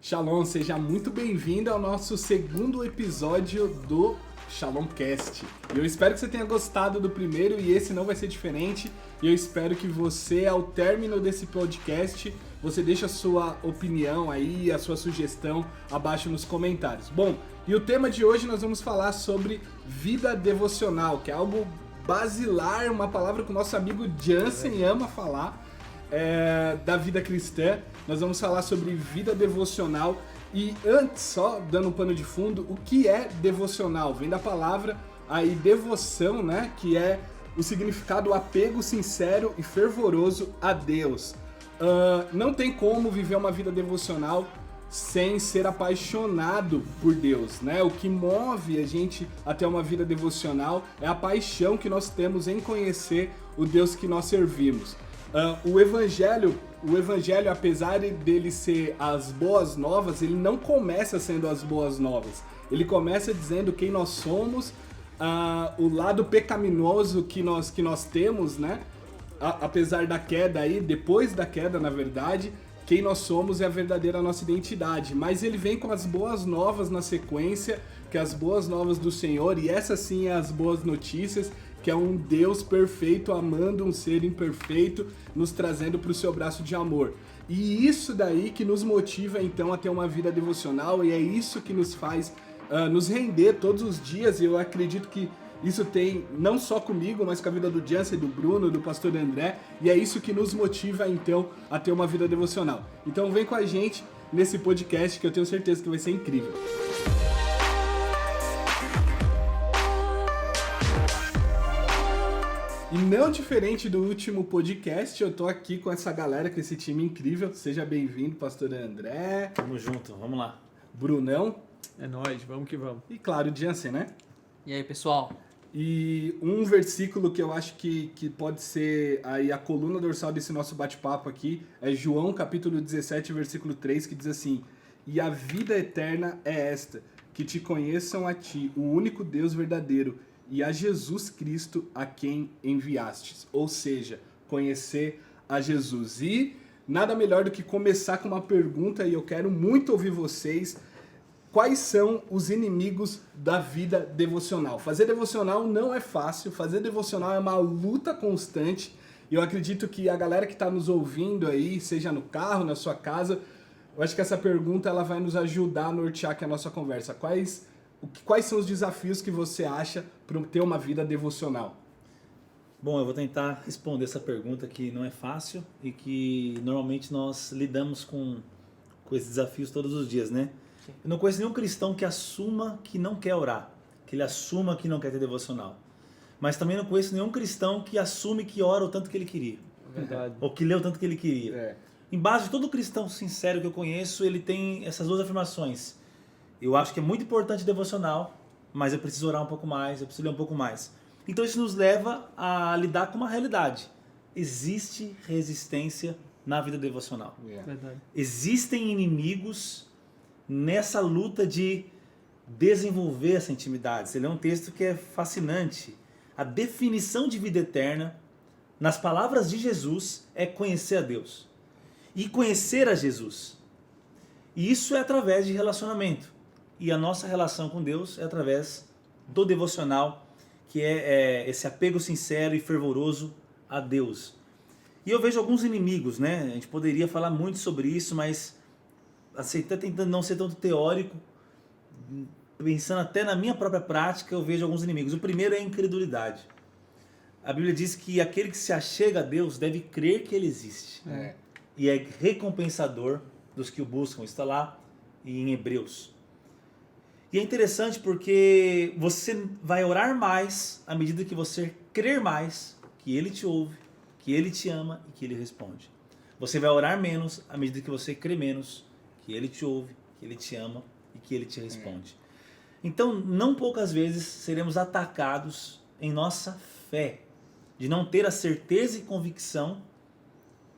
Shalom, seja muito bem-vindo ao nosso segundo episódio do Shalomcast. Eu espero que você tenha gostado do primeiro e esse não vai ser diferente. E eu espero que você, ao término desse podcast, você deixe a sua opinião aí, a sua sugestão abaixo nos comentários. Bom, e o tema de hoje nós vamos falar sobre vida devocional, que é algo basilar, uma palavra que o nosso amigo Jansen ama falar. Da vida cristã, nós vamos falar sobre vida devocional. E antes, só dando um pano de fundo, o que é devocional? Vem da palavra aí devoção, né? Que é o significado apego sincero e fervoroso a Deus. Não tem como viver uma vida devocional sem ser apaixonado por Deus, né? O que move a gente até uma vida devocional é a paixão que nós temos em conhecer o Deus que nós servimos. O evangelho, apesar dele ser as boas novas, ele não começa sendo as boas novas. Ele começa dizendo quem nós somos, o lado pecaminoso que nós temos, né? Apesar da queda aí, depois da queda, na verdade, quem nós somos é a verdadeira nossa identidade. Mas ele vem com as boas novas na sequência, que é as boas novas do Senhor, e essas sim é as boas notícias, que é um Deus perfeito amando um ser imperfeito, nos trazendo para o seu braço de amor. E isso daí que nos motiva então a ter uma vida devocional, e é isso que nos faz nos render todos os dias. E eu acredito que isso tem não só comigo, mas com a vida do Jansen, do Bruno, do pastor André, e é isso que nos motiva então a ter uma vida devocional. Então vem com a gente nesse podcast que eu tenho certeza que vai ser incrível. E não diferente do último podcast, eu tô aqui com essa galera, com esse time incrível. Seja bem-vindo, pastor André. Tamo junto, vamos lá. Brunão. É nóis, vamos que vamos. E claro, Jansen, né? E aí, pessoal? E um versículo que eu acho que pode ser aí a coluna dorsal desse nosso bate-papo aqui é João capítulo 17, versículo 3, que diz assim: "E a vida eterna é esta, que te conheçam a ti, o único Deus verdadeiro, e a Jesus Cristo a quem enviastes." Ou seja, conhecer a Jesus. E nada melhor do que começar com uma pergunta, e eu quero muito ouvir vocês. Quais são os inimigos da vida devocional? Fazer devocional não é fácil, fazer devocional é uma luta constante. E eu acredito que a galera que está nos ouvindo aí, seja no carro, na sua casa, eu acho que essa pergunta ela vai nos ajudar a nortear aqui a nossa conversa. Quais são os desafios que você acha para ter uma vida devocional? Bom, eu vou tentar responder essa pergunta que não é fácil e que normalmente nós lidamos com esses desafios todos os dias, né? Eu não conheço nenhum cristão que assuma que não quer orar, que ele assuma que não quer ter devocional. Mas também não conheço nenhum cristão que assume que ora o tanto que ele queria. Verdade. Ou que lê o tanto que ele queria. Em base de todo cristão sincero que eu conheço, ele tem essas duas afirmações. Eu acho que é muito importante devocional, mas eu preciso orar um pouco mais, eu preciso ler um pouco mais. Então isso nos leva a lidar com uma realidade. Existe resistência na vida devocional. Verdade. Existem inimigos nessa luta de desenvolver essa intimidade. Ele é um texto que é fascinante. A definição de vida eterna, nas palavras de Jesus, é conhecer a Deus. E conhecer a Jesus. E isso é através de relacionamento. E a nossa relação com Deus é através do devocional, que é esse apego sincero e fervoroso a Deus. E eu vejo alguns inimigos, né? A gente poderia falar muito sobre isso, mas até tentando não ser tanto teórico, pensando até na minha própria prática, eu vejo alguns inimigos. O primeiro é a incredulidade. A Bíblia diz que aquele que se achega a Deus deve crer que Ele existe. E é recompensador dos que o buscam. Está lá em Hebreus. E é interessante porque você vai orar mais à medida que você crer mais que Ele te ouve, que Ele te ama e que Ele responde. Você vai orar menos à medida que você crê menos que Ele te ouve, que Ele te ama e que Ele te responde. Então, não poucas vezes seremos atacados em nossa fé, de não ter a certeza e convicção,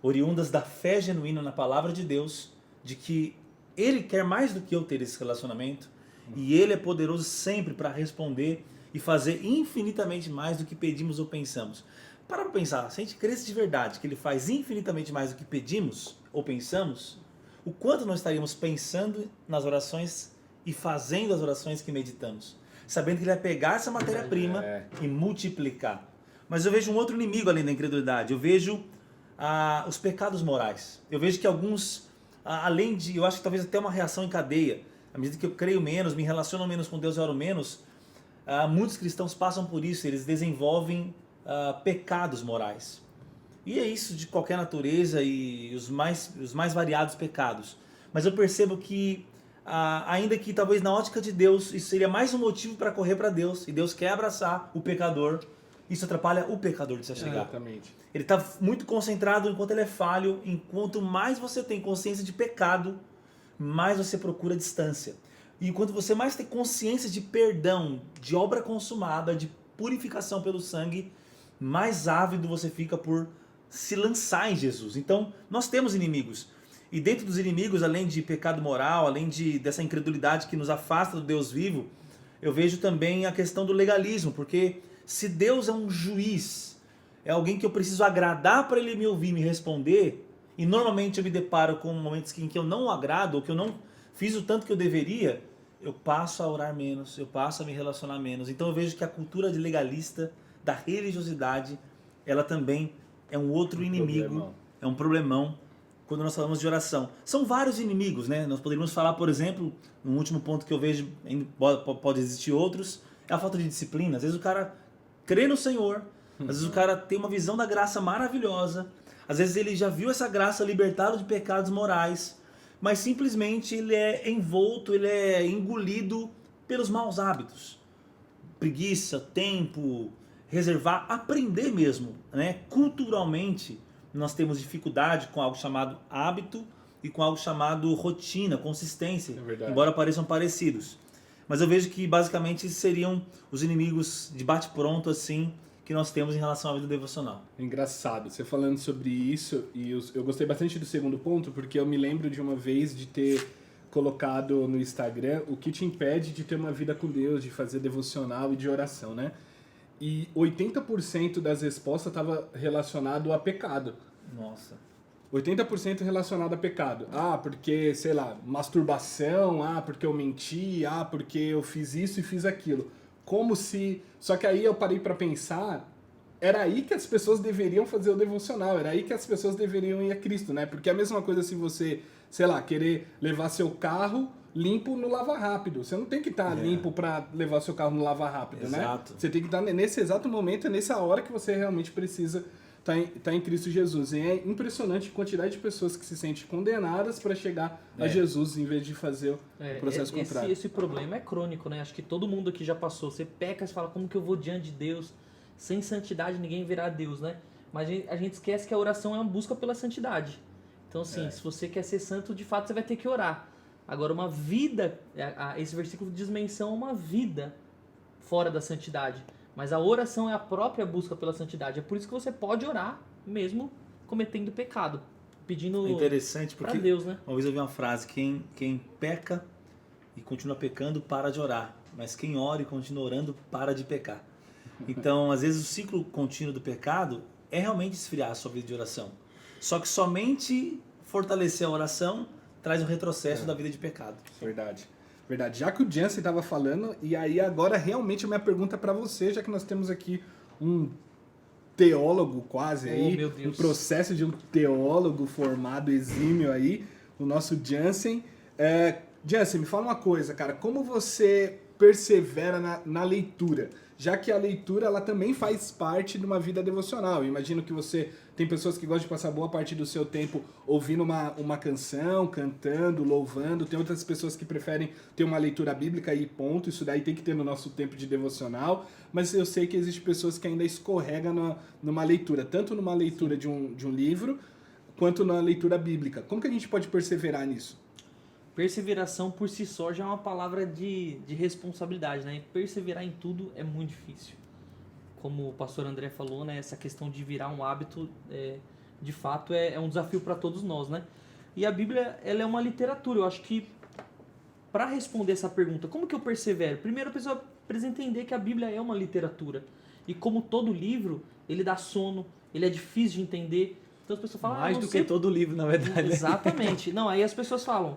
oriundas da fé genuína na palavra de Deus, de que Ele quer mais do que eu ter esse relacionamento, e Ele é poderoso sempre para responder e fazer infinitamente mais do que pedimos ou pensamos. Para pensar, se a gente cresce de verdade que Ele faz infinitamente mais do que pedimos ou pensamos, o quanto nós estaríamos pensando nas orações e fazendo as orações que meditamos, sabendo que ele vai pegar essa matéria-prima e multiplicar. Mas eu vejo um outro inimigo além da incredulidade. Eu vejo os pecados morais. Eu vejo que alguns, além de, eu acho que talvez até uma reação em cadeia, à medida que eu creio menos, me relaciono menos com Deus e oro menos, muitos cristãos passam por isso, eles desenvolvem pecados morais. E é isso de qualquer natureza e os mais variados pecados. Mas eu percebo que, ainda que talvez na ótica de Deus, isso seria mais um motivo para correr para Deus, e Deus quer abraçar o pecador, isso atrapalha o pecador de se chegar. Exatamente. Ele está muito concentrado enquanto ele é falho, enquanto mais você tem consciência de pecado, mais você procura distância. E enquanto você mais tem consciência de perdão, de obra consumada, de purificação pelo sangue, mais ávido você fica por se lançar em Jesus. Então, nós temos inimigos. E dentro dos inimigos, além de pecado moral, além dessa incredulidade que nos afasta do Deus vivo, eu vejo também a questão do legalismo, porque se Deus é um juiz, é alguém que eu preciso agradar para ele me ouvir, me responder, e normalmente eu me deparo com momentos em que eu não o agrado, ou que eu não fiz o tanto que eu deveria, eu passo a orar menos, eu passo a me relacionar menos. Então eu vejo que a cultura de legalista, da religiosidade, ela também é um outro inimigo, é um problemão quando nós falamos de oração. São vários inimigos, né? Nós poderíamos falar, por exemplo, um último ponto que eu vejo, pode existir outros, é a falta de disciplina. Às vezes o cara crê no Senhor, às vezes o cara tem uma visão da graça maravilhosa, às vezes ele já viu essa graça libertá-lo de pecados morais, mas simplesmente ele é envolto, ele é engolido pelos maus hábitos. Preguiça, tempo, reservar, aprender mesmo, né? Culturalmente, nós temos dificuldade com algo chamado hábito e com algo chamado rotina, consistência, embora pareçam parecidos. Mas eu vejo que basicamente seriam os inimigos de bate-pronto assim que nós temos em relação à vida devocional. Engraçado, você falando sobre isso, e eu gostei bastante do segundo ponto, porque eu me lembro de uma vez de ter colocado no Instagram o que te impede de ter uma vida com Deus, de fazer devocional e de oração, né? E 80% das respostas estava relacionado a pecado. Nossa. 80% relacionado a pecado. Porque, sei lá, masturbação, porque eu menti, porque eu fiz isso e fiz aquilo. Como se... Só que aí eu parei para pensar, era aí que as pessoas deveriam fazer o devocional, era aí que as pessoas deveriam ir a Cristo, né? Porque é a mesma coisa se você, sei lá, querer levar seu carro limpo no lava rápido. Você não tem que estar limpo para levar seu carro no lava rápido, Exato. né? Você tem que estar nesse exato momento, nessa hora que você realmente precisa estar em Cristo Jesus. E é impressionante a quantidade de pessoas que se sentem condenadas para chegar a Jesus em vez de fazer o processo contrário. Esse problema é crônico, né? Acho que todo mundo aqui já passou. Você peca e fala, como que eu vou diante de Deus? Sem santidade ninguém verá Deus, né? Mas a gente esquece que a oração é uma busca pela santidade. Então, assim, se você quer ser santo, de fato você vai ter que orar. Agora, uma vida, esse versículo diz menção a uma vida fora da santidade. Mas a oração é a própria busca pela santidade. É por isso que você pode orar, mesmo cometendo pecado. Pedindo interessante porque Deus, né? Uma vez eu vi uma frase, quem peca e continua pecando, para de orar. Mas quem ora e continua orando, para de pecar. Então, às vezes, o ciclo contínuo do pecado é realmente esfriar a sua vida de oração. Só que somente fortalecer a oração traz um retrocesso da vida de pecado. Verdade. Já que o Jansen estava falando, e aí agora realmente a minha pergunta para você, já que nós temos aqui um teólogo quase aí, um processo de um teólogo formado, exímio aí, o nosso Jansen. Jansen, me fala uma coisa, cara, como você persevera na leitura? Já que a leitura ela também faz parte de uma vida devocional. Eu imagino que você tem pessoas que gostam de passar boa parte do seu tempo ouvindo uma canção, cantando, louvando. Tem outras pessoas que preferem ter uma leitura bíblica e ponto. Isso daí tem que ter no nosso tempo de devocional. Mas eu sei que existem pessoas que ainda escorregam numa leitura, tanto numa leitura de um livro, quanto na leitura bíblica. Como que a gente pode perseverar nisso? Perseveração por si só já é uma palavra de responsabilidade, né? Perseverar em tudo é muito difícil. Como o pastor André falou, né? Essa questão de virar um hábito, de fato, é um desafio para todos nós, né? E a Bíblia, ela é uma literatura. Eu acho que, para responder essa pergunta, como que eu persevero? Primeiro, a pessoa precisa entender que a Bíblia é uma literatura. E como todo livro, ele dá sono, ele é difícil de entender. Então, Então as pessoas falam, Mais não do sei que todo livro, na verdade. Exatamente. Não, aí as pessoas falam,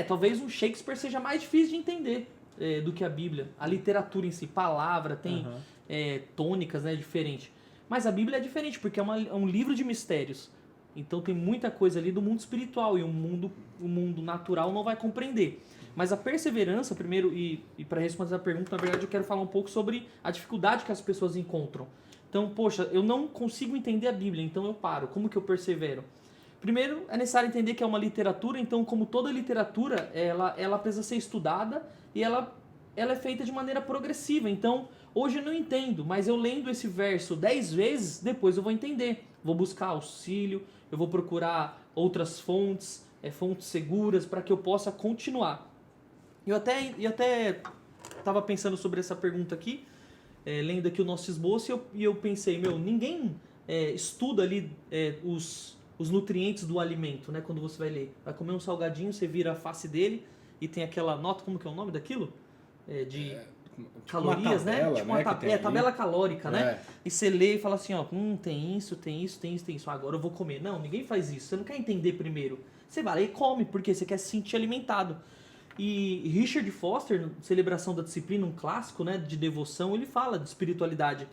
talvez um Shakespeare seja mais difícil de entender do que a Bíblia. A literatura em si, palavra, tem tônicas, né, diferente. Mas a Bíblia é diferente, porque é um livro de mistérios. Então tem muita coisa ali do mundo espiritual e o mundo natural não vai compreender. Mas a perseverança, primeiro, e para responder a pergunta, na verdade eu quero falar um pouco sobre a dificuldade que as pessoas encontram. Então, poxa, eu não consigo entender a Bíblia, então eu paro. Como que eu persevero? Primeiro, é necessário entender que é uma literatura, então, como toda literatura, ela precisa ser estudada e ela é feita de maneira progressiva. Então, hoje eu não entendo, mas eu lendo esse verso 10 vezes, depois eu vou entender. Vou buscar auxílio, eu vou procurar outras fontes seguras, para que eu possa continuar. Eu até estava pensando sobre essa pergunta aqui, lendo aqui o nosso esboço, e eu pensei, ninguém estuda ali os nutrientes do alimento, né? Quando você vai ler. Vai comer um salgadinho, você vira a face dele e tem aquela nota, como que é o nome daquilo? Calorias, tabela, né? Tipo uma tabela calórica, né? E você lê e fala assim, ó, tem isso, tem isso, tem isso, tem isso. Agora eu vou comer. Não, ninguém faz isso. Você não quer entender primeiro. Você vai lá e come, porque você quer se sentir alimentado. E Richard Foster, Celebração da Disciplina, um clássico, né, de devoção, ele fala de espiritualidade.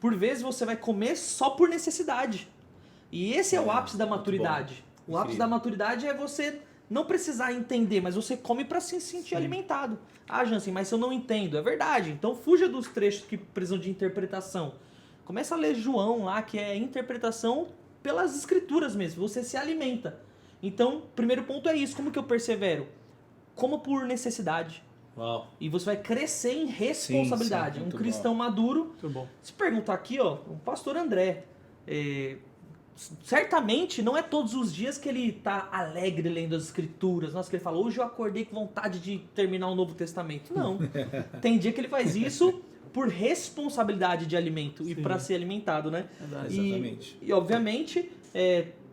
Por vezes você vai comer só por necessidade. E esse é o ápice da maturidade. O ápice da maturidade é você não precisar entender, mas você come para se sentir alimentado. Ah, Jansen, mas se eu não entendo, é verdade. Então fuja dos trechos que precisam de interpretação. Começa a ler João lá, que é interpretação pelas escrituras mesmo. Você se alimenta. Então, primeiro ponto é isso. Como que eu persevero? Como por necessidade. Uau. E você vai crescer em responsabilidade. Sim, um cristão maduro. Muito bom. Se perguntar aqui, ó, o pastor André, certamente não é todos os dias que ele tá alegre lendo as escrituras. Nossa, que ele fala, hoje eu acordei com vontade de terminar o Novo Testamento. Não. Tem dia que ele faz isso por responsabilidade de alimento e para ser alimentado, né? Exatamente. E obviamente,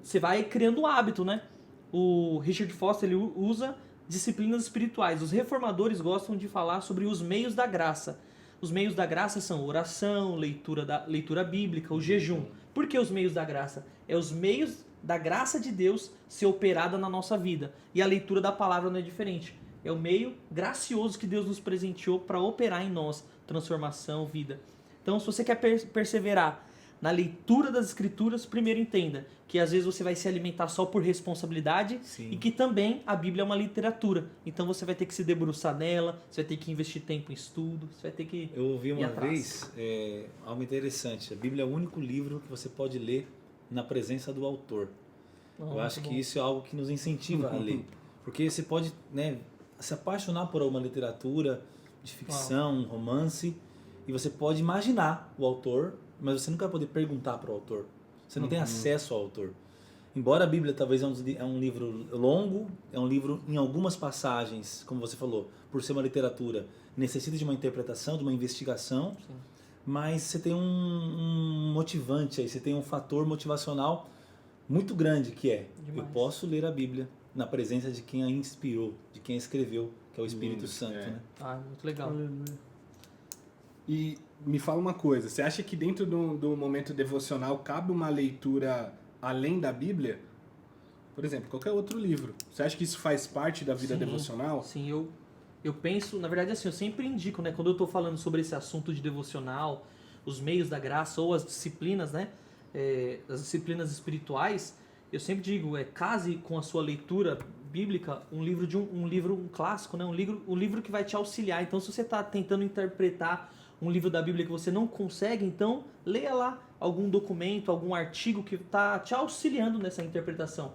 você vai criando um hábito, né? O Richard Foster, ele usa disciplinas espirituais. Os reformadores gostam de falar sobre os meios da graça. Os meios da graça são oração, leitura bíblica, o jejum. Por que os meios da graça? É os meios da graça de Deus ser operada na nossa vida. E a leitura da palavra não é diferente. É o meio gracioso que Deus nos presenteou para operar em nós transformação, vida. Então, se você quer perseverar na leitura das escrituras, primeiro entenda que às vezes você vai se alimentar só por responsabilidade. Sim. E que também a Bíblia é uma literatura. Então você vai ter que se debruçar nela, você vai ter que investir tempo em estudo, você vai ter que Eu ouvi uma vez algo interessante. A Bíblia é o único livro que você pode ler na presença do autor. Eu acho que isso é algo que nos incentiva a ler. Porque você pode, né, se apaixonar por uma literatura de ficção, um romance, e você pode imaginar o autor, mas você nunca vai poder perguntar para o autor. Você não tem acesso ao autor. Embora a Bíblia talvez é um livro longo, é um livro em algumas passagens, como você falou, por ser uma literatura, necessita de uma interpretação, de uma investigação, sim, mas você tem um motivante aí, você tem um fator motivacional muito grande que é, eu posso ler a Bíblia na presença de quem a inspirou, de quem a escreveu, que é o Espírito Santo. Né? Muito legal. E me fala uma coisa, você acha que dentro do momento devocional cabe uma leitura além da Bíblia? Por exemplo, qualquer outro livro. Você acha que isso faz parte da vida devocional? Sim, eu penso, na verdade assim, eu sempre indico, né, quando eu estou falando sobre esse assunto de devocional, os meios da graça ou as disciplinas, né, as disciplinas espirituais, eu sempre digo, case com a sua leitura bíblica um livro clássico, né, um livro que vai te auxiliar. Então, se você está tentando interpretar um livro da Bíblia que você não consegue, então leia lá algum documento, algum artigo que está te auxiliando nessa interpretação.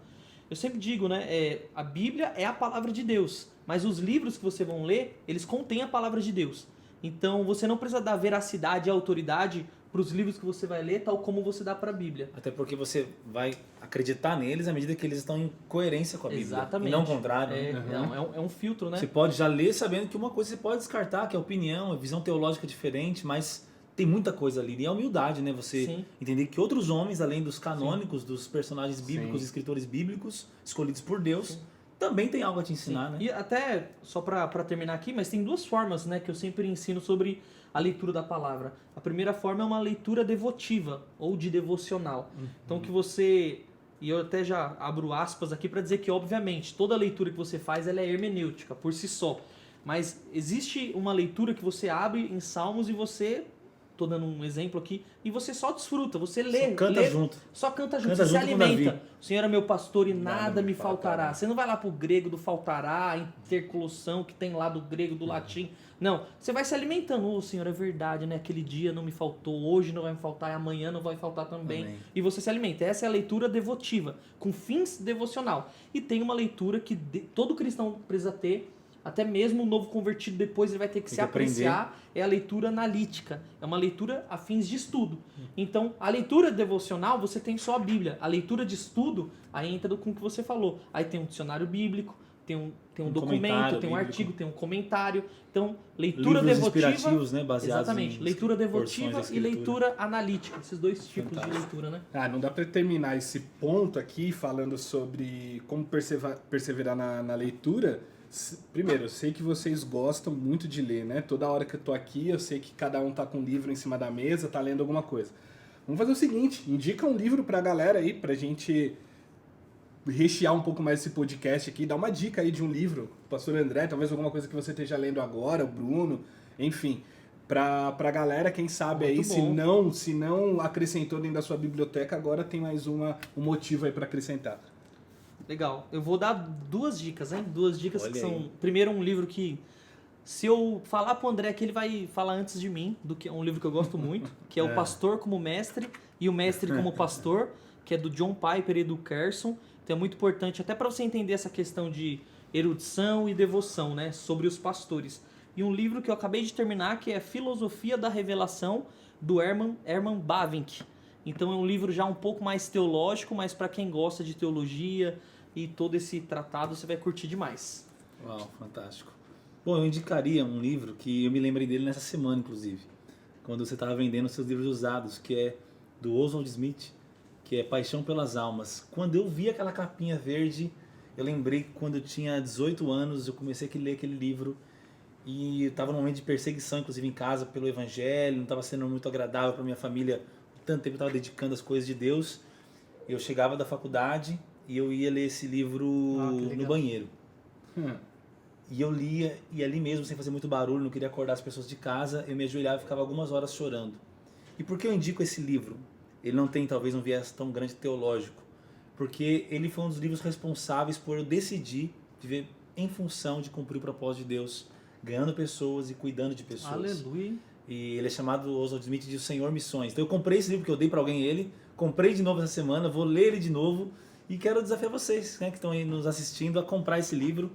Eu sempre digo, né, a Bíblia é a palavra de Deus, mas os livros que você vão ler, eles contêm a palavra de Deus. Então você não precisa dar veracidade e autoridade para os livros que você vai ler, tal como você dá para a Bíblia. Até porque você vai acreditar neles à medida que eles estão em coerência com a Bíblia. Exatamente. E não o contrário. É um filtro, né? Você pode já ler sabendo que uma coisa você pode descartar, que é opinião, é visão teológica diferente, mas tem muita coisa ali. E é humildade, né? Você entender que outros homens, além dos canônicos, dos personagens bíblicos, escritores bíblicos, escolhidos por Deus, também tem algo a te ensinar, né? E até, só para terminar aqui, mas tem duas formas, né, que eu sempre ensino sobre a leitura da palavra. A primeira forma é uma leitura devotiva ou de devocional. Então que você e eu até já abro aspas aqui para dizer que, obviamente, toda leitura que você faz ela é hermenêutica por si só. Mas existe uma leitura que você abre em Salmos e você, tô dando um exemplo aqui, e você só desfruta, você lê. Só canta lê, junto. Só canta junto, Canta você se junto com alimenta. Davi. O Senhor é meu pastor e Nada nada me me faltará. faltará. Você não vai lá pro grego do faltará, intercoloção que tem lá do grego, do latim. Não, você vai se alimentando. Ô, Senhor, é verdade, né? Aquele dia não me faltou, hoje não vai me faltar, e amanhã não vai faltar também. Amém. E você se alimenta. Essa é a leitura devotiva, com fins devocional. E tem uma leitura que todo cristão precisa ter, até mesmo o novo convertido depois ele vai ter que Tem se que aprender. apreciar, é a leitura analítica. É uma leitura a fins de estudo. Então, a leitura devocional, você tem só a Bíblia. A leitura de estudo, aí entra com o que você falou. Aí tem um dicionário bíblico, tem um documento, comentário tem um bíblico. artigo, tem um comentário. Então, leitura Livros devotiva... inspirativos, né? Baseados Exatamente. em Leitura porções devotiva da e Escritura. leitura analítica. Esses dois tipos Fantástico. de leitura, né? Não dá para terminar esse ponto aqui falando sobre como perseverar na leitura. Primeiro, eu sei que vocês gostam muito de ler, né? Toda hora que eu tô aqui, eu sei que cada um tá com um livro em cima da mesa, tá lendo alguma coisa. Vamos fazer o seguinte, indica um livro pra galera aí, pra gente rechear um pouco mais esse podcast aqui, dá uma dica aí de um livro, Pastor André, talvez alguma coisa que você esteja lendo agora, o Bruno, enfim, pra galera, quem sabe Muito aí, bom. se não acrescentou dentro da sua biblioteca, agora tem mais um motivo aí pra acrescentar. Legal. Eu vou dar duas dicas, hein? Duas dicas Olha que são... aí. Primeiro, um livro que... Se eu falar pro André que ele vai falar antes de mim, do que é um livro que eu gosto muito, que é O Pastor como Mestre e o Mestre como Pastor, que é do John Piper e do Carson. Então é muito importante, até para você entender essa questão de erudição e devoção, né? Sobre os pastores. E um livro que eu acabei de terminar, que é Filosofia da Revelação, do Herman Bavinck. Então é um livro já um pouco mais teológico, mas para quem gosta de teologia e todo esse tratado, você vai curtir demais. Uau, fantástico. Bom, eu indicaria um livro que eu me lembrei dele nessa semana, inclusive, quando você estava vendendo seus livros usados, que é do Oswald Smith, que é Paixão pelas Almas. Quando eu vi aquela capinha verde, eu lembrei que quando eu tinha 18 anos, eu comecei a ler aquele livro e eu estava num momento de perseguição, inclusive em casa, pelo Evangelho, não estava sendo muito agradável para minha família, tanto tempo eu estava dedicando às coisas de Deus. Eu chegava da faculdade e eu ia ler esse livro que no legal. banheiro. E eu lia, e ali mesmo, sem fazer muito barulho, não queria acordar as pessoas de casa, eu me ajoelhava e ficava algumas horas chorando. E por que eu indico esse livro? Ele não tem talvez um viés tão grande teológico, porque ele foi um dos livros responsáveis por eu decidir viver em função de cumprir o propósito de Deus, ganhando pessoas e cuidando de pessoas. Aleluia. E ele é chamado, Oswald Smith, de O Senhor Missões. Então eu comprei esse livro porque eu dei para alguém ele, comprei de novo essa semana, vou ler ele de novo e quero desafiar vocês, né, que estão aí nos assistindo, a comprar esse livro.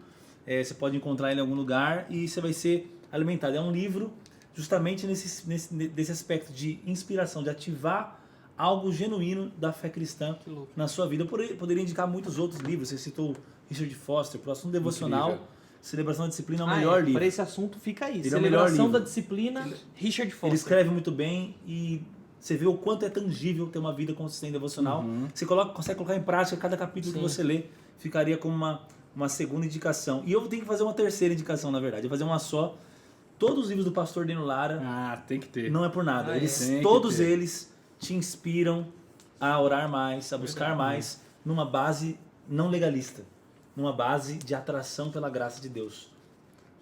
Você pode encontrar ele em algum lugar e você vai ser alimentado. É um livro justamente desse aspecto de inspiração, de ativar algo genuíno da fé cristã Que louco. na sua vida. Eu poderia indicar muitos outros livros. Você citou Richard Foster, para o assunto devocional, Incrível. Celebração da Disciplina é o melhor livro. Para esse assunto fica aí. Ele é o melhor Celebração livro. da Disciplina, Richard Foster. Ele escreve muito bem e você vê o quanto é tangível ter uma vida consistente devocional. Você consegue colocar em prática cada capítulo Sim. que você lê. Ficaria como uma segunda indicação. E eu tenho que fazer uma terceira indicação, na verdade. Eu vou fazer uma só. Todos os livros do pastor Deno Lara, Tem que ter. não é por nada. Ah, Tem que Todos ter. eles te inspiram a orar mais, a buscar mais, numa base não legalista. Numa base de atração pela graça de Deus.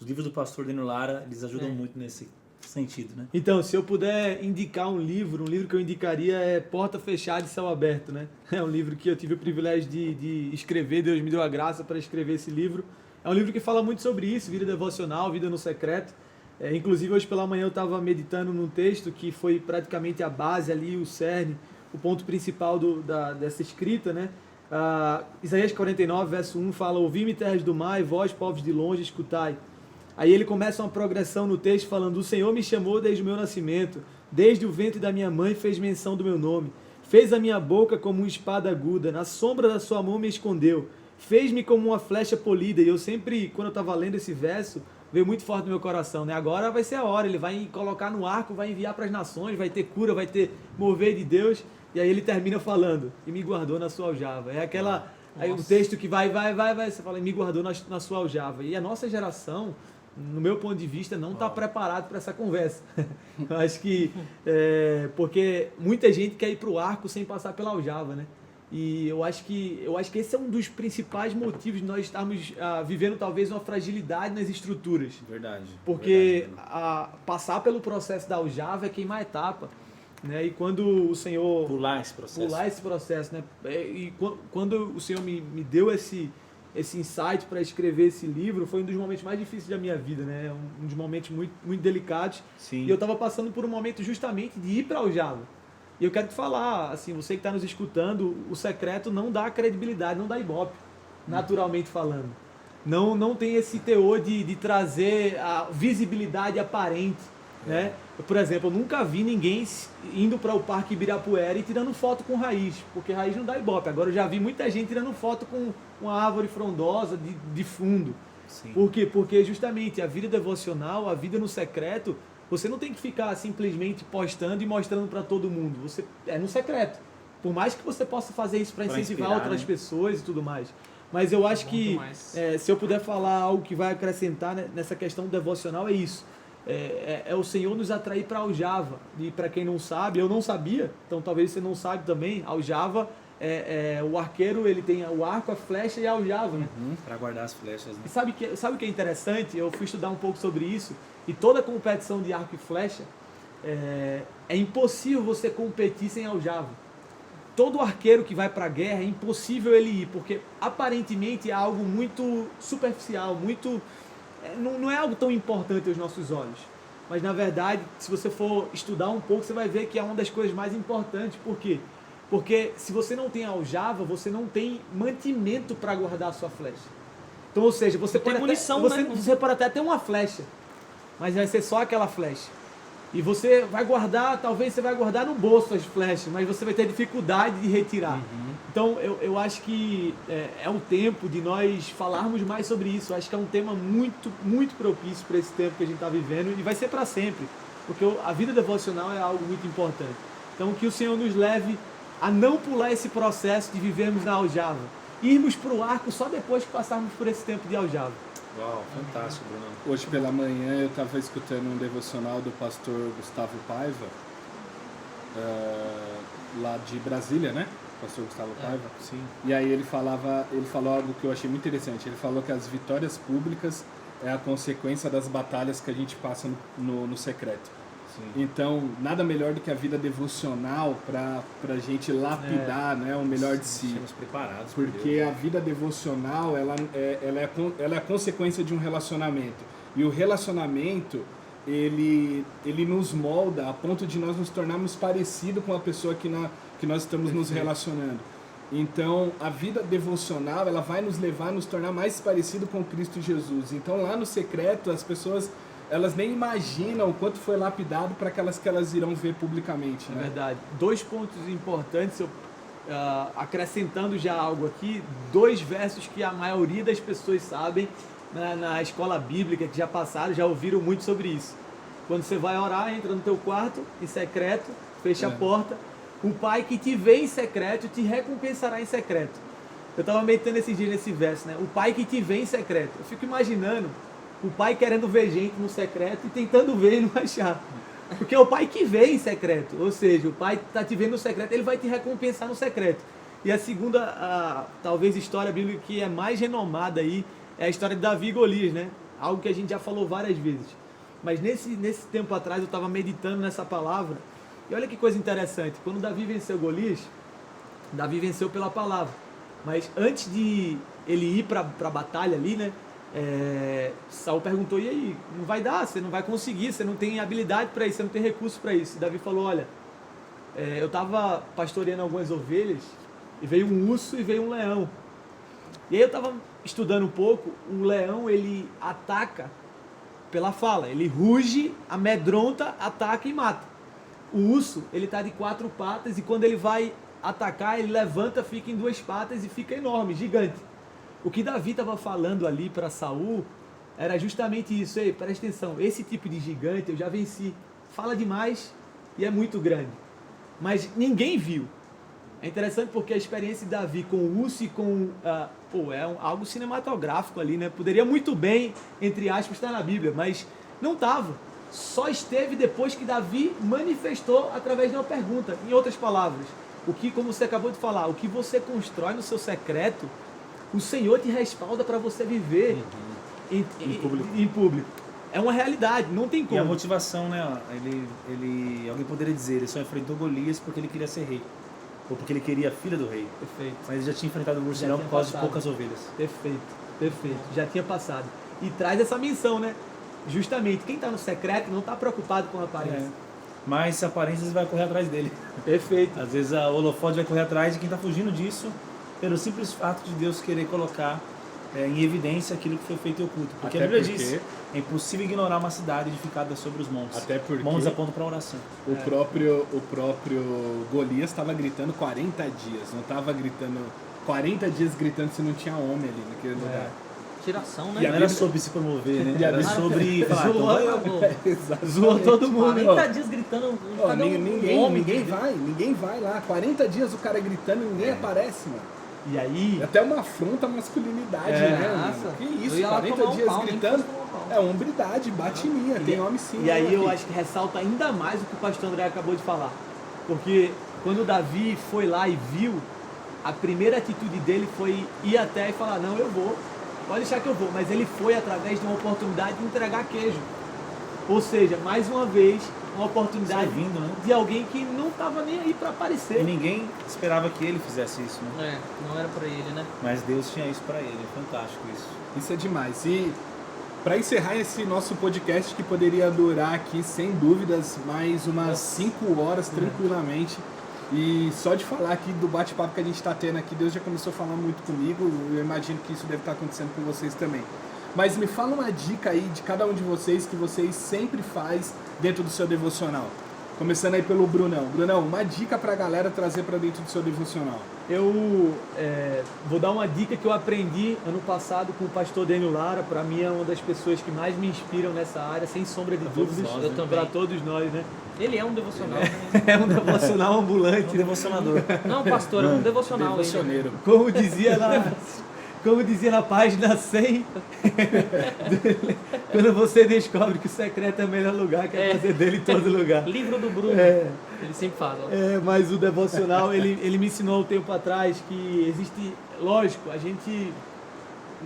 Os livros do pastor Deno Lara, eles ajudam muito nesse sentido, né? Então, se eu puder indicar um livro que eu indicaria é Porta Fechada e Céu Aberto, né? É um livro que eu tive o privilégio de escrever, Deus me deu a graça para escrever esse livro. É um livro que fala muito sobre isso, vida devocional, vida no secreto. Inclusive, hoje pela manhã eu estava meditando num texto que foi praticamente a base ali, o cerne, o ponto principal dessa escrita, né? Isaías 49, verso 1 fala: Ouvi-me, terras do mar, e vós, povos de longe, escutai. Aí ele começa uma progressão no texto falando: O Senhor me chamou desde o meu nascimento, desde o ventre da minha mãe fez menção do meu nome. Fez a minha boca como uma espada aguda, na sombra da sua mão me escondeu. Fez-me como uma flecha polida. E eu sempre, quando eu estava lendo esse verso, veio muito forte no meu coração, né? Agora vai ser a hora, ele vai colocar no arco, vai enviar para as nações, vai ter cura, vai ter mover de Deus. E aí ele termina falando: E me guardou na sua aljava. É aquela... Aí um texto que vai, você fala: E me guardou na sua aljava. E a nossa geração, no meu ponto de vista, não está preparado para essa conversa. Eu acho que porque muita gente quer ir para o arco sem passar pela aljava, né? E eu acho que esse é um dos principais motivos de nós estarmos vivendo talvez uma fragilidade nas estruturas. Verdade. Porque passar pelo processo da aljava é queimar etapa. Né? E quando o Senhor... Pular esse processo. Né? E quando o Senhor me deu esse insight para escrever esse livro, foi um dos momentos mais difíceis da minha vida, né? Um dos momentos muito, muito delicados. Sim. E eu estava passando por um momento justamente de ir para a aljava. E eu quero te falar, assim, você que está nos escutando, o secreto não dá credibilidade, não dá ibope, naturalmente falando. Não tem esse teor de trazer a visibilidade aparente, né? Por exemplo, eu nunca vi ninguém indo para o Parque Ibirapuera e tirando foto com raiz, porque raiz não dá ibope. Agora eu já vi muita gente tirando foto com uma árvore frondosa de fundo. Sim. Por quê? Porque justamente a vida devocional, a vida no secreto, você não tem que ficar simplesmente postando e mostrando para todo mundo. Você é no secreto. Por mais que você possa fazer isso para incentivar outras pessoas e tudo mais. Mas eu acho que, se eu puder falar algo que vai acrescentar nessa questão devocional, é isso. É o Senhor nos atrair para a aljava. E para quem não sabe, eu não sabia, então talvez você não saiba também, a aljava, o arqueiro ele tem o arco, a flecha e a aljava. Né? Para guardar as flechas. Né? E sabe o que é interessante? Eu fui estudar um pouco sobre isso. E toda competição de arco e flecha, é impossível você competir sem aljava. Todo arqueiro que vai para a guerra, é impossível ele ir, porque aparentemente é algo muito superficial, muito... Não é algo tão importante aos nossos olhos. Mas na verdade, se você for estudar um pouco, você vai ver que é uma das coisas mais importantes. Por quê? Porque se você não tem aljava, você não tem mantimento para guardar a sua flecha. Então, ou seja, você pode munição, até, né? Você pode até ter uma flecha, mas vai ser só aquela flecha. E você vai guardar, talvez você vai guardar no bolso as flechas, mas você vai ter dificuldade de retirar. Então, eu acho que é um tempo de nós falarmos mais sobre isso. Eu acho que é um tema muito, muito propício para esse tempo que a gente está vivendo e vai ser para sempre, porque a vida devocional é algo muito importante. Então, que o Senhor nos leve a não pular esse processo de vivermos na aljava, irmos para o arco só depois que passarmos por esse tempo de aljava. Uau, fantástico, Bruno. Hoje pela manhã eu estava escutando um devocional do pastor Gustavo Paiva, lá de Brasília, né? Pastor Gustavo Paiva. Sim. E aí ele falou algo que eu achei muito interessante. Ele falou que as vitórias públicas é a consequência das batalhas que a gente passa no secreto. Sim. Então, nada melhor do que a vida devocional para a gente lapidar, né, o melhor de si. Sermos preparados. Porque a vida devocional, ela é a consequência de um relacionamento. E o relacionamento, ele nos molda a ponto de nós nos tornarmos parecidos com a pessoa que nós estamos nos relacionando. Então, a vida devocional, ela vai nos levar a nos tornar mais parecido com Cristo Jesus. Então, lá no secreto, as pessoas, elas nem imaginam o quanto foi lapidado para aquelas que elas irão ver publicamente. Né? É verdade. 2 pontos importantes, acrescentando já algo aqui, 2 versos que a maioria das pessoas sabem na escola bíblica, que já passaram, já ouviram muito sobre isso. Quando você vai orar, entra no teu quarto, em secreto, fecha a porta, o Pai que te vê em secreto te recompensará em secreto. Eu estava meditando esses dias nesse verso, né? O Pai que te vê em secreto. Eu fico imaginando o Pai querendo ver gente no secreto e tentando ver e não achar. Porque é o Pai que vê em secreto. Ou seja, o Pai está te vendo no secreto, Ele vai te recompensar no secreto. E a segunda, talvez, história bíblica que é mais renomada aí, é a história de Davi e Golias, né? Algo que a gente já falou várias vezes. Mas nesse tempo atrás eu estava meditando nessa palavra. E olha que coisa interessante. Quando Davi venceu Golias, Davi venceu pela palavra. Mas antes de ele ir para a batalha ali, né? Saul perguntou, e aí? Não vai dar, você não vai conseguir, você não tem habilidade para isso, você não tem recurso para isso. E Davi falou, olha, eu estava pastoreando algumas ovelhas e veio um urso e veio um leão. E aí eu estava estudando um pouco, o leão ele ataca pela fala, ele ruge, amedronta, ataca e mata. O urso, ele está de 4 patas e quando ele vai atacar, ele levanta, fica em 2 patas e fica enorme, gigante. O que Davi estava falando ali para Saul era justamente isso. Ei, presta atenção, esse tipo de gigante eu já venci. Fala demais e é muito grande. Mas ninguém viu. É interessante porque a experiência de Davi com o urso e com... algo cinematográfico ali, né? Poderia muito bem, entre aspas, estar na Bíblia, mas não estava. Só esteve depois que Davi manifestou através de uma pergunta. Em outras palavras, como você acabou de falar, o que você constrói no seu secreto, o Senhor te respalda para você viver em público. É uma realidade, não tem como. E a motivação, né? Alguém poderia dizer, ele só enfrentou Golias porque ele queria ser rei. Ou porque ele queria a filha do rei. Perfeito. Mas ele já tinha enfrentado o urso por causa de poucas ovelhas. Perfeito. Já tinha passado. E traz essa menção, né? Justamente, quem está no secreto não está preocupado com a aparência. Mas se a aparência vai correr atrás dele. Perfeito. Às vezes a holofote vai correr atrás de quem está fugindo disso, pelo simples fato de Deus querer colocar em evidência aquilo que foi feito em oculto. Porque a Bíblia diz, é impossível ignorar uma cidade edificada sobre os montes. Até porque montes apontam para a oração. O próprio Golias estava gritando 40 dias, não estava gritando 40 dias gritando se não tinha homem ali naquele lugar. Tiração, né? E não era sobre se promover, né? Era sobre falar, zoou todo mundo. 40 dias gritando. Ninguém vai lá. 40 dias o cara gritando e ninguém aparece, mano. E aí... Até uma afronta à masculinidade, né? Nossa. Que isso, 40 dias gritando. É hombridade, bate em mim, tem homem sim. E aí eu acho que ressalta ainda mais o que o pastor André acabou de falar. Porque quando Davi foi lá e viu, a primeira atitude dele foi ir até e falar, não, eu vou. Pode deixar que eu vou. Mas ele foi através de uma oportunidade de entregar queijo. Ou seja, mais uma vez, uma oportunidade de alguém que não estava nem aí para aparecer. E ninguém esperava que ele fizesse isso, né? Não era para ele, né? Mas Deus tinha isso para ele. É fantástico isso. Isso é demais. E para encerrar esse nosso podcast, que poderia durar aqui, sem dúvidas, mais umas 5 horas tranquilamente. E só de falar aqui do bate-papo que a gente está tendo aqui, Deus já começou a falar muito comigo. Eu imagino que isso deve estar acontecendo com vocês também. Mas me fala uma dica aí de cada um de vocês que vocês sempre faz dentro do seu devocional. Começando aí pelo Brunão. Brunão, uma dica pra galera trazer pra dentro do seu devocional. Eu vou dar uma dica que eu aprendi ano passado com o pastor Daniel Lara. Para mim é uma das pessoas que mais me inspiram nessa área, sem sombra de dúvidas. Eu também. Para todos nós, né? Ele é um devocional. É um devocional ambulante. Um devocionador. Não, pastor, é um devocional. Devocioneiro. Como dizia na página 100, quando você descobre que o secreto é o melhor lugar, quer fazer dele em todo lugar. Livro do Bruno, ele sempre fala. Mas o devocional, ele me ensinou um tempo atrás que existe, lógico,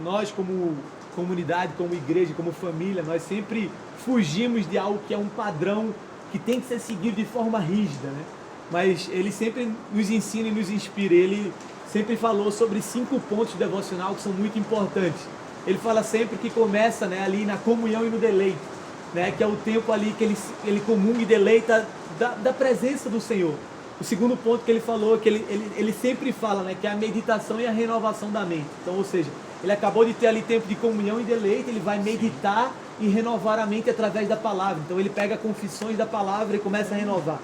nós como comunidade, como igreja, como família, nós sempre fugimos de algo que é um padrão que tem que ser seguido de forma rígida, né? Mas ele sempre nos ensina e nos inspira. Ele sempre falou sobre 5 pontos de devocional que são muito importantes. Ele fala sempre que começa, né, ali na comunhão e no deleite, né, que é o tempo ali que ele comunga e deleita da presença do Senhor. O segundo ponto que ele falou, que ele sempre fala, né, que é a meditação e a renovação da mente. Então, ou seja, ele acabou de ter ali tempo de comunhão e deleite, ele vai meditar e renovar a mente através da palavra. Então ele pega confissões da palavra e começa a renovar.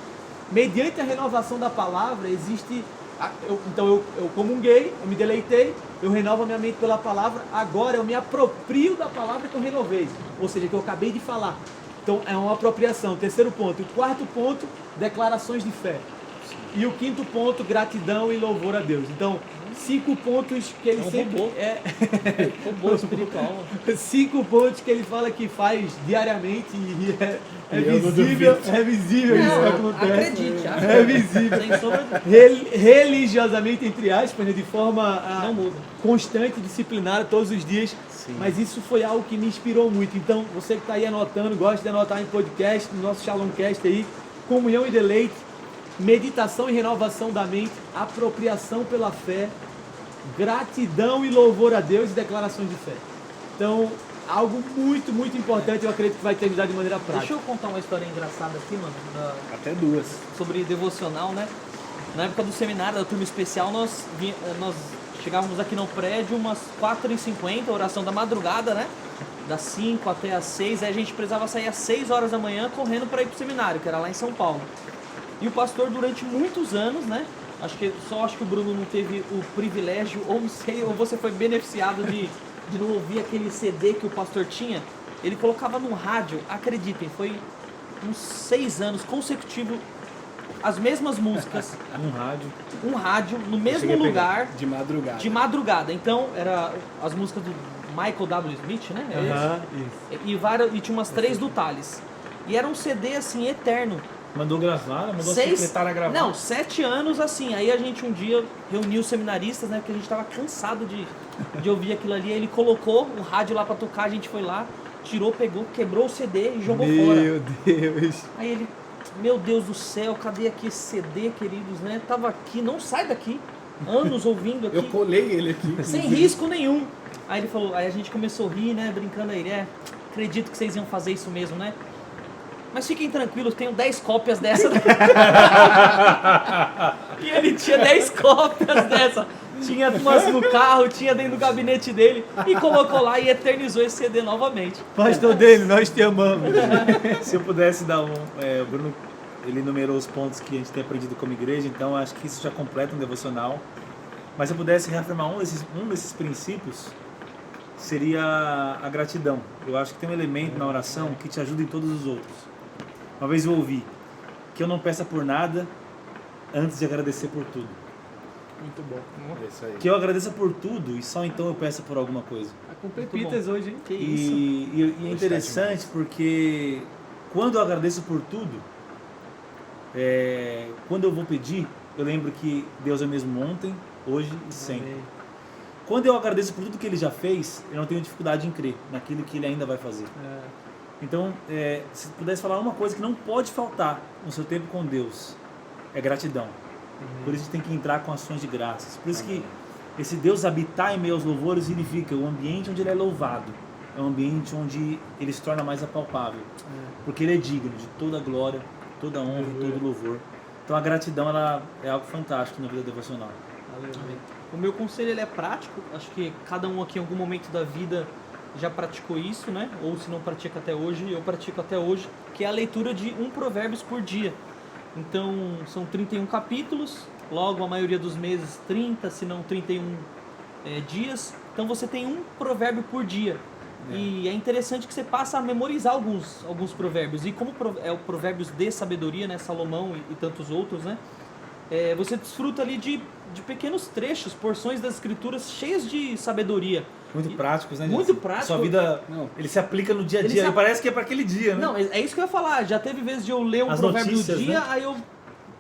Mediante a renovação da palavra, existe... Então eu comunguei, eu me deleitei, eu renovo a minha mente pela palavra, agora eu me aproprio da palavra que eu renovei, ou seja, que eu acabei de falar. Então é uma apropriação. Terceiro ponto. O quarto ponto, declarações de fé. E o quinto ponto, gratidão e louvor a Deus. Então, 5 pontos que ele sempre... Robô espiritual. 5 pontos que ele fala que faz diariamente e é visível isso que acontece. Acredite. É visível. Sem sombra de... Religiosamente, entre aspas, né, de forma não muda. Constante, disciplinada, todos os dias. Sim. Mas isso foi algo que me inspirou muito. Então, você que está aí anotando, gosta de anotar em podcast, no nosso Shalomcast aí, comunhão e deleite, meditação e renovação da mente, apropriação pela fé, gratidão e louvor a Deus e declarações de fé. Então, algo muito, muito importante, eu acredito que vai te ajudar de maneira prática. Deixa eu contar uma história engraçada aqui, mano. Até 2. Sobre devocional, né? Na época do seminário, da turma especial, nós chegávamos aqui no prédio umas 4h50, oração da madrugada, né? Das 5 até as 6, aí a gente precisava sair às 6 horas da manhã correndo para ir pro seminário, que era lá em São Paulo. E o pastor, durante muitos anos, né? Acho que o Bruno não teve o privilégio, ou não sei, ou você foi beneficiado de não ouvir aquele CD que o pastor tinha. Ele colocava no rádio, acreditem, foi uns 6 anos consecutivos, as mesmas músicas. Um rádio, no mesmo lugar. De madrugada. Então, era as músicas do Michael W. Smith, né? Isso. E tinha umas 3 do Thales. E era um CD, assim, eterno. Mandou gravar, mandou a secretária gravar. Não, 7 anos assim. Aí a gente um dia reuniu os seminaristas, né? Porque a gente tava cansado de ouvir aquilo ali. Aí ele colocou o rádio lá pra tocar, a gente foi lá, tirou, pegou, quebrou o CD e jogou fora. Meu Deus. Aí ele, meu Deus do céu, cadê aqui esse CD, queridos, né? Tava aqui, não sai daqui. Anos ouvindo aqui. Eu colei ele aqui. Sem risco nenhum. Aí ele falou, aí a gente começou a rir, né? Brincando aí, acredito que vocês iam fazer isso mesmo, né? Mas fiquem tranquilos, tenho 10 cópias dessa. E ele tinha 10 cópias dessa. Tinha umas no carro, tinha dentro do gabinete dele. E colocou lá e eternizou esse CD novamente. Pastor dele, nós te amamos. Se eu pudesse dar o Bruno, ele numerou os pontos que a gente tem aprendido como igreja, então acho que isso já completa um devocional. Mas se eu pudesse reafirmar um desses princípios, seria a gratidão. Eu acho que tem um elemento na oração que te ajuda em todos os outros. Uma vez eu ouvi que eu não peça por nada antes de agradecer por tudo. Muito bom. É isso aí. Que eu agradeça por tudo e só então eu peça por alguma coisa. Tá com pepitas hoje, hein? Que isso. E é interessante porque quando eu agradeço por tudo, quando eu vou pedir, eu lembro que Deus é o mesmo ontem, hoje e sempre. Amém. Quando eu agradeço por tudo que Ele já fez, eu não tenho dificuldade em crer naquilo que Ele ainda vai fazer. Então, se pudesse falar uma coisa que não pode faltar no seu tempo com Deus, é gratidão. Por isso a gente tem que entrar com ações de graças. Por isso que esse Deus habitar em meio aos louvores significa o ambiente onde Ele é louvado. É um ambiente onde Ele se torna mais apalpável. Porque Ele é digno de toda a glória, toda a honra e todo o louvor. Então a gratidão ela é algo fantástico na vida devocional. O meu conselho ele é prático. Acho que cada um aqui em algum momento da vida já praticou isso, né? Ou se não pratica até hoje, eu pratico até hoje, que é a leitura de 1 Provérbios por dia. Então, são 31 capítulos, logo a maioria dos meses 30, se não 31 dias. Então você tem 1 provérbio por dia. E é interessante que você passa a memorizar alguns provérbios. E como é o provérbios de sabedoria, né? Salomão e tantos outros, né? Você desfruta ali de pequenos trechos, porções das escrituras cheias de sabedoria. Muito práticos, né? Muito prático. Sua vida, ele se aplica no dia a dia. E parece que é para aquele dia, né? Não, é isso que eu ia falar. Já teve vezes de eu ler um As provérbio notícias, do dia, né? aí eu...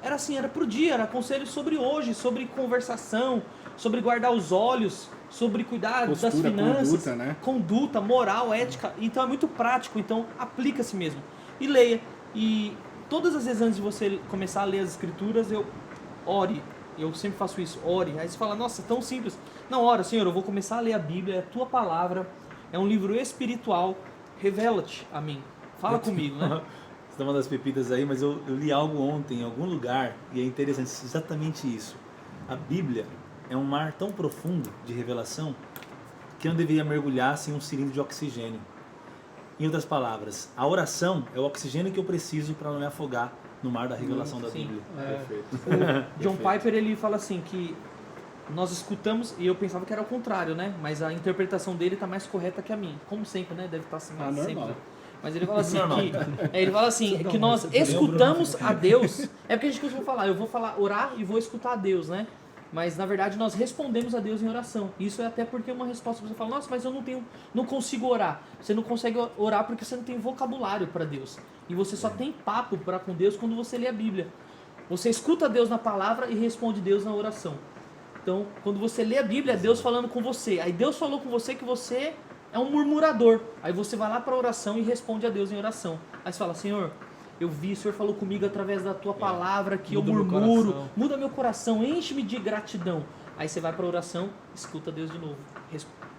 Era assim, era pro dia, era conselho sobre hoje, sobre conversação, sobre guardar os olhos, sobre cuidar das Postura, finanças. conduta, né? Conduta, moral, ética. Então é muito prático, então aplica-se mesmo. E leia. E todas as vezes antes de você começar a ler as escrituras, ore. Eu sempre faço isso, ore. Aí você fala, nossa, tão simples. Não, ora, Senhor, eu vou começar a ler a Bíblia, é a tua palavra, é um livro espiritual, revela-te a mim. Fala comigo, né? Você está mandando as pepitas aí, mas eu li algo ontem em algum lugar e é interessante, exatamente isso. A Bíblia é um mar tão profundo de revelação que eu não deveria mergulhar sem um cilindro de oxigênio. Em outras palavras, a oração é o oxigênio que eu preciso para não me afogar no mar da revelação da Sim. Bíblia. Perfeito. O John Piper, ele fala assim que nós escutamos, e eu pensava que era o contrário, né? Mas a interpretação dele está mais correta que a minha. Como sempre, né? Deve estar assim, normal. sempre. Mas ele fala assim Normal. ele fala assim que nós escutamos a Deus. É porque a gente costuma falar, eu vou orar e vou escutar a Deus, né? Mas na verdade nós respondemos a Deus em oração. Isso é até porque uma resposta você fala, nossa, mas eu não consigo orar. Você não consegue orar porque você não tem vocabulário para Deus. E você só tem papo para com Deus quando você lê a Bíblia. Você escuta Deus na palavra e responde Deus na oração. Então, quando você lê a Bíblia, é Deus falando com você. Aí Deus falou com você que você é um murmurador. Aí você vai lá para a oração e responde a Deus em oração. Aí você fala, Senhor, eu vi, o Senhor falou comigo através da tua palavra que eu Muda meu murmuro. coração. Muda meu coração, enche-me de gratidão. Aí você vai para a oração, escuta Deus de novo.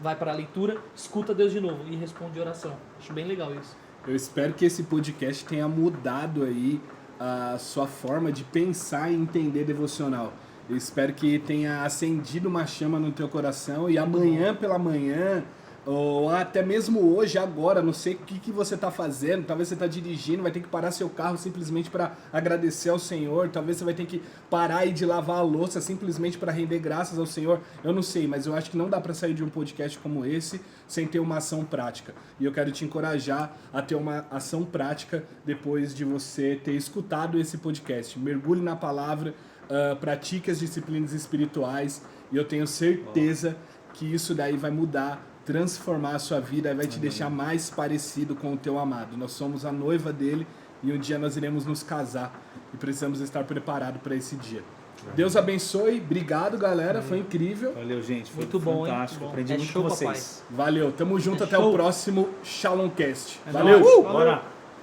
Vai para a leitura, escuta Deus de novo e responde oração. Acho bem legal isso. Eu espero que esse podcast tenha mudado aí a sua forma de pensar e entender devocional. Eu espero que tenha acendido uma chama no teu coração e amanhã pela manhã, ou até mesmo hoje, agora, não sei o que você está fazendo, talvez você está dirigindo, vai ter que parar seu carro simplesmente para agradecer ao Senhor, talvez você vai ter que parar aí de lavar a louça simplesmente para render graças ao Senhor, eu não sei, mas eu acho que não dá para sair de um podcast como esse sem ter uma ação prática, e eu quero te encorajar a ter uma ação prática depois de você ter escutado esse podcast. Mergulhe na palavra, pratique as disciplinas espirituais, e eu tenho certeza que isso daí vai mudar transformar a sua vida, vai te deixar mais parecido com o teu amado. Nós somos a noiva dele e um dia nós iremos nos casar e precisamos estar preparados para esse dia. Deus abençoe, obrigado galera, foi incrível. Valeu, gente. Foi Muito bom, hein? fantástico. Muito bom. Aprendi É muito show, com vocês. Valeu, tamo junto, É até show. o próximo Shalomcast. É Valeu! nóis. Bora!